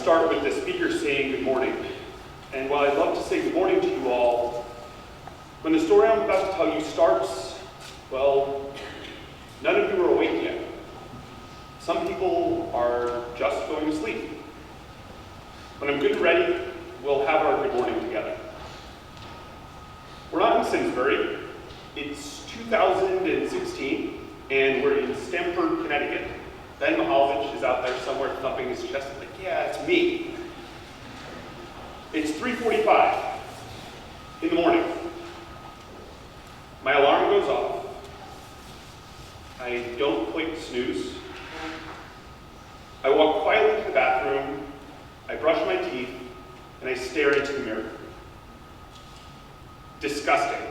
start with the speaker saying good morning. And while I'd love to say good morning to you all, when the story I'm about to tell you starts, well, none of you are awake yet. Some people are just going to sleep. When I'm good and ready, we'll have our good morning together. We're not in Simsbury. It's 2016, and we're in Stamford, Connecticut. Ben Mahalovich is out there somewhere thumping his chest like, yeah, it's me. It's 3:45 in the morning. My alarm goes off. I don't click snooze. I walk quietly to the bathroom. I brush my teeth, and I stare into the mirror. Disgusting.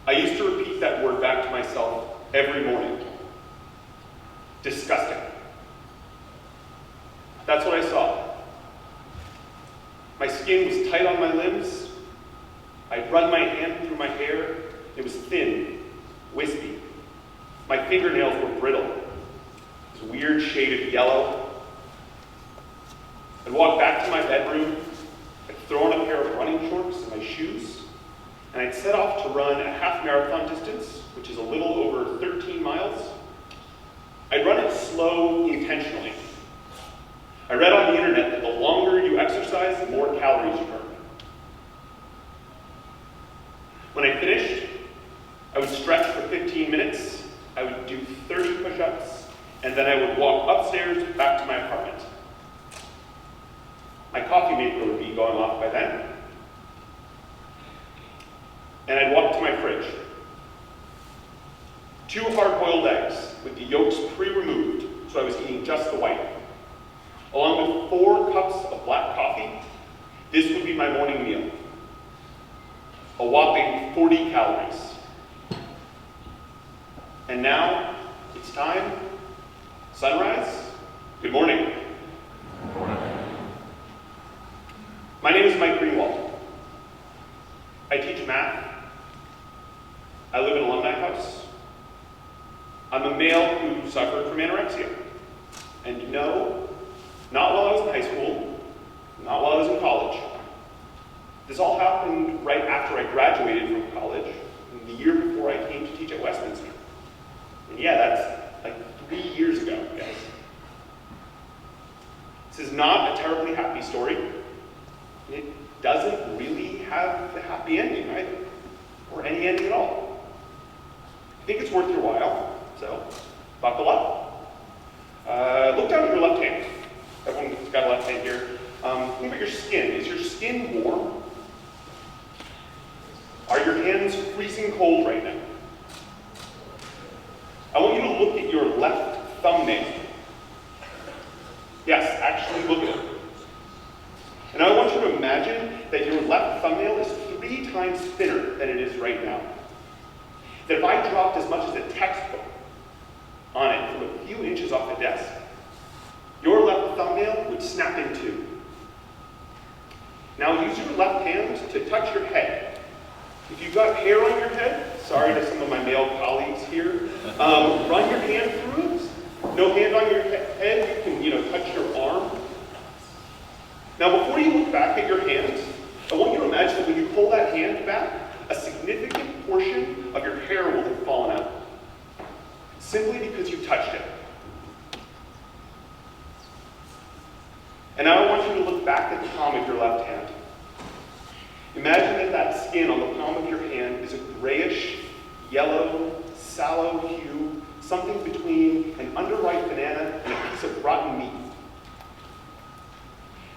I used to repeat that word back to myself every morning. Disgusting. That's what I saw. My skin was tight on my limbs. I'd run my hand through my hair. It was thin, wispy. My fingernails were brittle. This weird shade of yellow. I'd walk back to my bedroom. I'd throw on a pair of running shorts and my shoes, and I'd set off to run a half marathon distance, which is a little over 13 miles. I'd run it slow intentionally. I read on the internet that the longer you exercise, the more calories you burn. When I finished, I would stretch for 15 minutes, I would do 30 push-ups, and then I would walk upstairs back to my apartment. My coffee maker would be going off by then. And I'd walk to my fridge. 2 hard-boiled eggs with the yolks pre-removed, so I was eating just the white. Along with 4 cups of black coffee, this would be my morning meal. A whopping 40 calories. And now, it's time. Sunrise. Good morning. Good morning. My name is Mike Greenwald. I teach math. I live in an alumni house. I'm a male who suffered from anorexia. And no, not while I was in high school, not while I was in college. This all happened right after I graduated from college, and the year before I came to teach at Westminster. And yeah, that's like 3 years ago, guys. This is not a terribly happy story. It doesn't really have the happy ending either, or any ending at all. I think it's worth your while, so buckle up. Look down at your left hand. Everyone's got a left hand here. Think about your skin. Is your skin warm? Are your hands freezing cold right now? I want you to look at your left thumbnail. Yes, actually look at it. And I want you to imagine that your left thumbnail is 3 times thinner than it is right now. That if I dropped as much as a textbook on it from a few inches off the desk, your left thumbnail would snap in 2. Now use your left hand to touch your head. If you've got hair on your head, sorry to some of my male colleagues here, run your hand through it. No hand on your head, you can touch your arm. Now before you look back at your hand, I want you to imagine that when you pull that hand back, a significant portion of your hair will have fallen out. Simply because you touched it. And now I want you to look back at the palm of your left hand. Imagine that skin on the palm of your hand is a grayish, yellow, sallow hue, something between an underripe banana and a piece of rotten meat.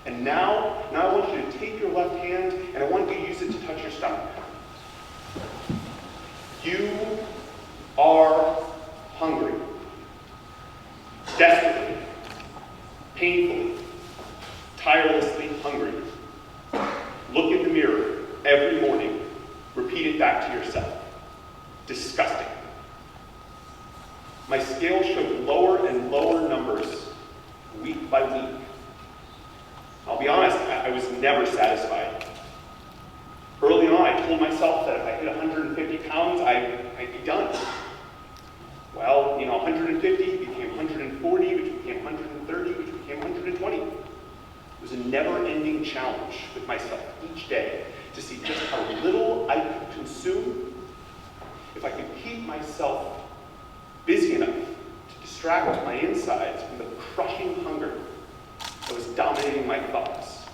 And now I want you to take your left hand and I want you to use it to touch your stomach. You are hungry. Desperately, painfully, tirelessly hungry. Look in the mirror every morning. Repeat it back to yourself. Disgusting. My scale showed lower and lower numbers week by week. I'll be honest, I was never satisfied. Early on, I told myself that if I hit 150 pounds, I'd be done. Well, 150 became 140, which became 130, which became 120. It was a never-ending challenge with myself each day to see just how little I could consume if I could keep myself busy enough to distract my insides from the crushing hunger that was dominating my thoughts.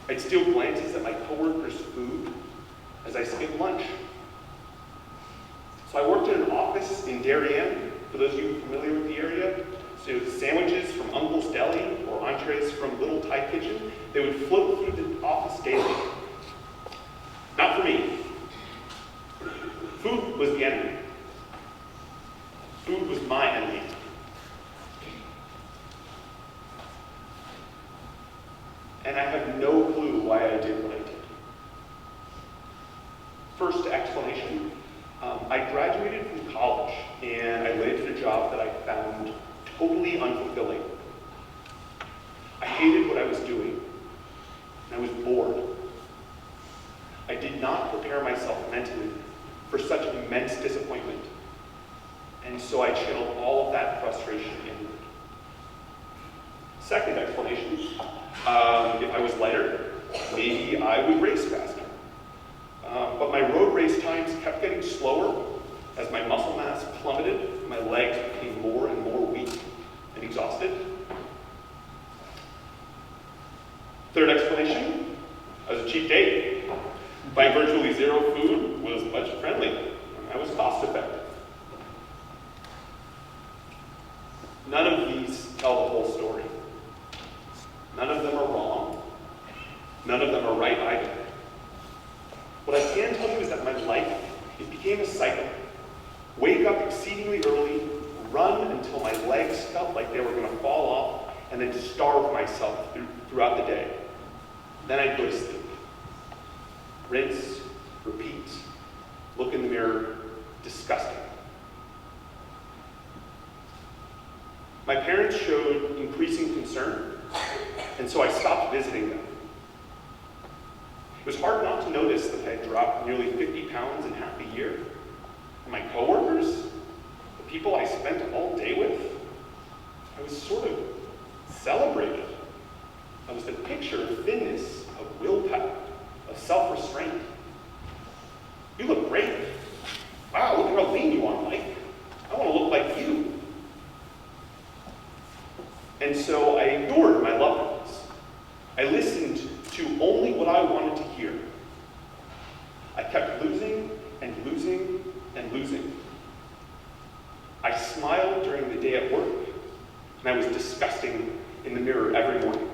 I'd steal glances at my coworkers' food as I skipped lunch. So I worked in an office in Darien, for those of you familiar with the area. So sandwiches from Uncle's Deli or entrees from Little Thai Kitchen, they would float through the office daily. Not for me. Food was the enemy. Food was my enemy. And I have no clue why I did what I did. First explanation, I graduated from college and I landed a job that I found totally unfulfilling. I hated what I was doing and I was bored. I did not prepare myself mentally for such immense disappointment. And so I channeled all of that frustration inward. Second explanation, if I was lighter, maybe I would race faster. But my road race times kept getting slower as my muscle mass plummeted, and my legs became more and more weak and exhausted. Third explanation, I was a cheap date. Buying virtually zero food was budget friendly, and I was cost effective. None of these tell the whole story. None of them are wrong. None of them are right either. What I can tell you is that my life, it became a cycle. Wake up exceedingly early, run until my legs felt like they were going to fall off, and then starve myself throughout the day. Then I'd go to sleep. Rinse, repeat, look in the mirror, disgusting. My parents showed increasing concern, and so I stopped visiting them. It was hard not to notice that I had dropped nearly 50 pounds in half a year. And my coworkers, the people I spent all day with, I was sort of celebrated. I was the picture of thinness, of willpower, of self-restraint. You look great. Wow, look at how lean you are, Mike. I want to look like you. And so I ignored my loved ones. I listened to only what I wanted to hear. I kept losing and losing and losing. I smiled during the day at work, and I was disgusting in the mirror every morning.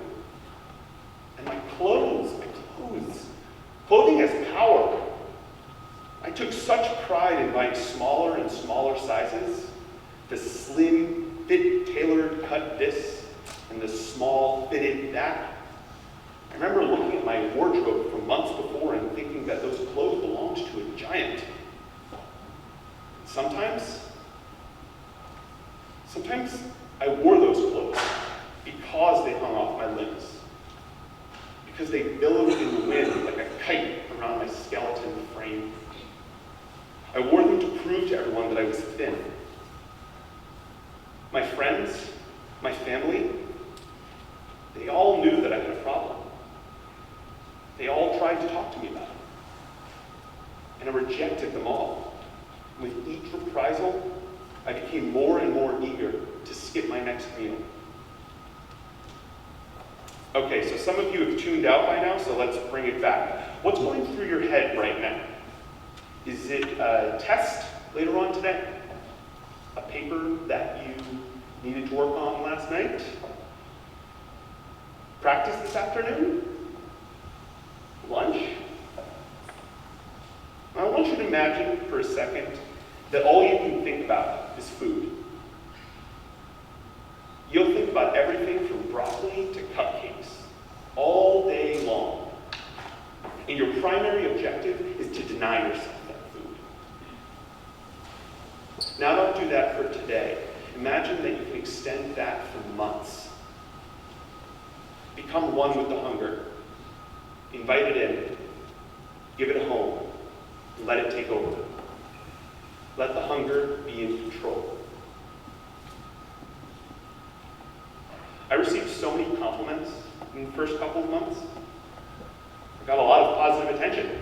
And my clothes. Clothing has power. I took such pride in buying smaller and smaller sizes, the slim, fit, tailored cut this, and the small, fitted that. I remember looking at my wardrobe from months before and thinking that those clothes belonged to a giant. Sometimes I wore those clothes because they hung off my limbs. Because they billowed in the wind like a kite around my skeleton frame. I wore them to prove to everyone that I was thin. My friends, my family, they all knew that I had a problem. They all tried to talk to me about it. And I rejected them all. With each reprisal, I became more and more eager to skip my next meal. Okay, so some of you have tuned out by now, so let's bring it back. What's going through your head right now? Is it a test later on today? A paper that you needed to work on last night? Practice this afternoon? Lunch? I want you to imagine for a second that all you can think about is food. You'll think about everything from broccoli to cupcakes all day long. And your primary objective is to deny yourself that food. Now don't do that for today. Imagine that you can extend that for months. Become one with the hunger. Invite it in. Give it a home. And let it take over. Let the hunger be in control. I received so many compliments in the first couple of months. I got a lot of positive attention.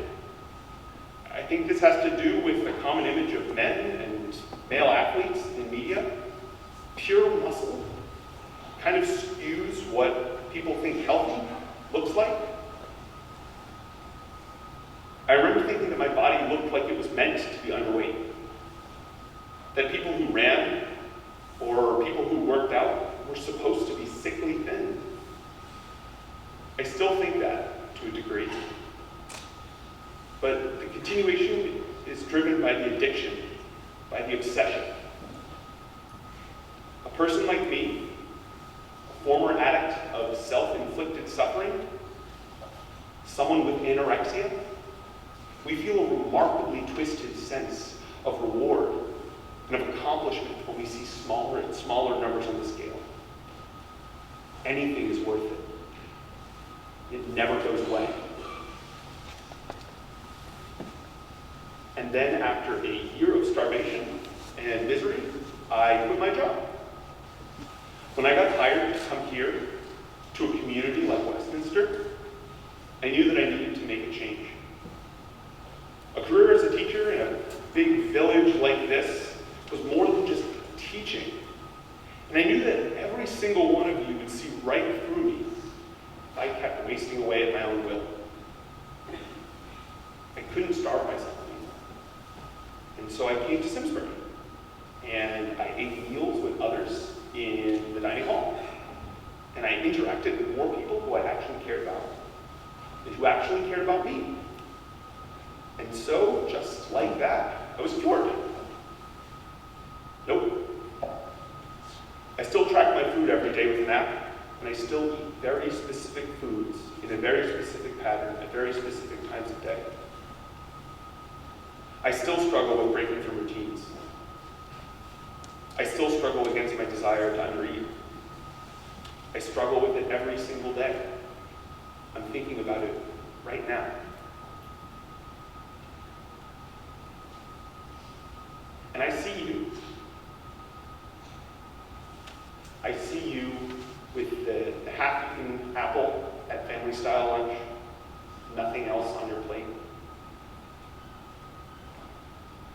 I think this has to do with the common image of men and male athletes in media. Pure muscle kind of skews what people think healthy looks like. I remember thinking that my body looked like it was meant to be underweight. That people who ran or people who worked out were supposed to be sickly thin. I still think that to a degree. But the continuation is driven by the addiction, by the obsession. A person like me, a former addict of self-inflicted suffering, someone with anorexia, we feel a remarkably twisted sense of reward and of accomplishment when we see smaller and smaller numbers on the scale. Anything is worth it. It never goes away. And then after a year of starvation and misery, I quit my job. When I got hired to come here to a community like Westminster, I knew that I needed to make a change. A career as a teacher in a big village like this was more than just teaching. And I knew that every single one of you would see right through me if I kept wasting away at my own will. I couldn't starve myself anymore. And so I came to Simsbury. And I ate meals with others in the dining hall. And I interacted with more people who I actually cared about, and who actually cared about me. And so, just like that, I was cured. Nope. I still track my food every day with an app, and I still eat very specific foods in a very specific pattern at very specific times of day. I still struggle with breaking from routines. I still struggle against my desire to undereat. I struggle with it every single day. I'm thinking about it right now. And I see you. I see you with the half-eaten apple at family-style lunch, nothing else on your plate.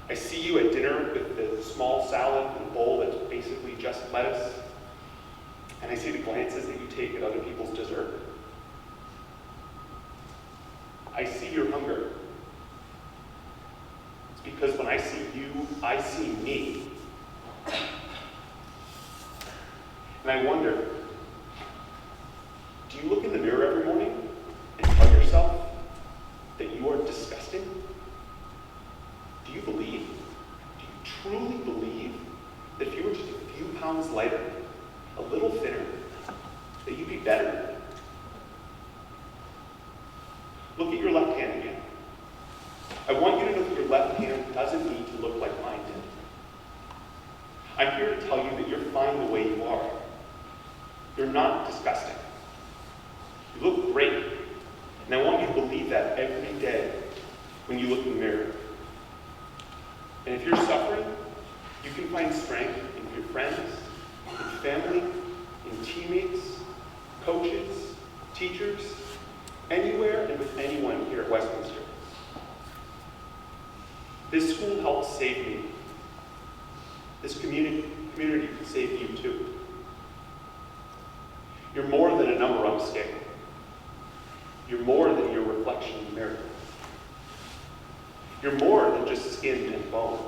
I see you at dinner with the small salad and bowl that's basically just lettuce. And I see the glances that you take at other people's dessert. I see your hunger. It's because when I see you, I see me. And I wonder, do you look in the mirror every morning and tell yourself that you are disgusting? Do you believe, do you truly believe that if you were just a few pounds lighter, a little thinner, that you'd be better? Look at your left hand again. I want you to know that your left hand doesn't need to look like mine did. I'm here to tell you that you're fine the way you are. You're not disgusting. You look great. And I want you to believe that every day when you look in the mirror. And if you're suffering, you can find strength in your friends, in family, in teammates, coaches, teachers, anywhere and with anyone here at Westminster. This school helped save me. This community can save you too. You're more than a number on a scale. You're more than your reflection in the mirror. You're more than just skin and bone.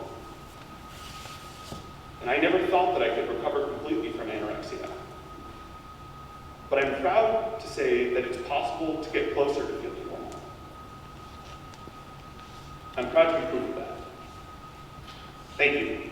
And I never thought that I could recover completely from anorexia. But I'm proud to say that it's possible to get closer to feeling normal. I'm proud to be proof of that. Thank you.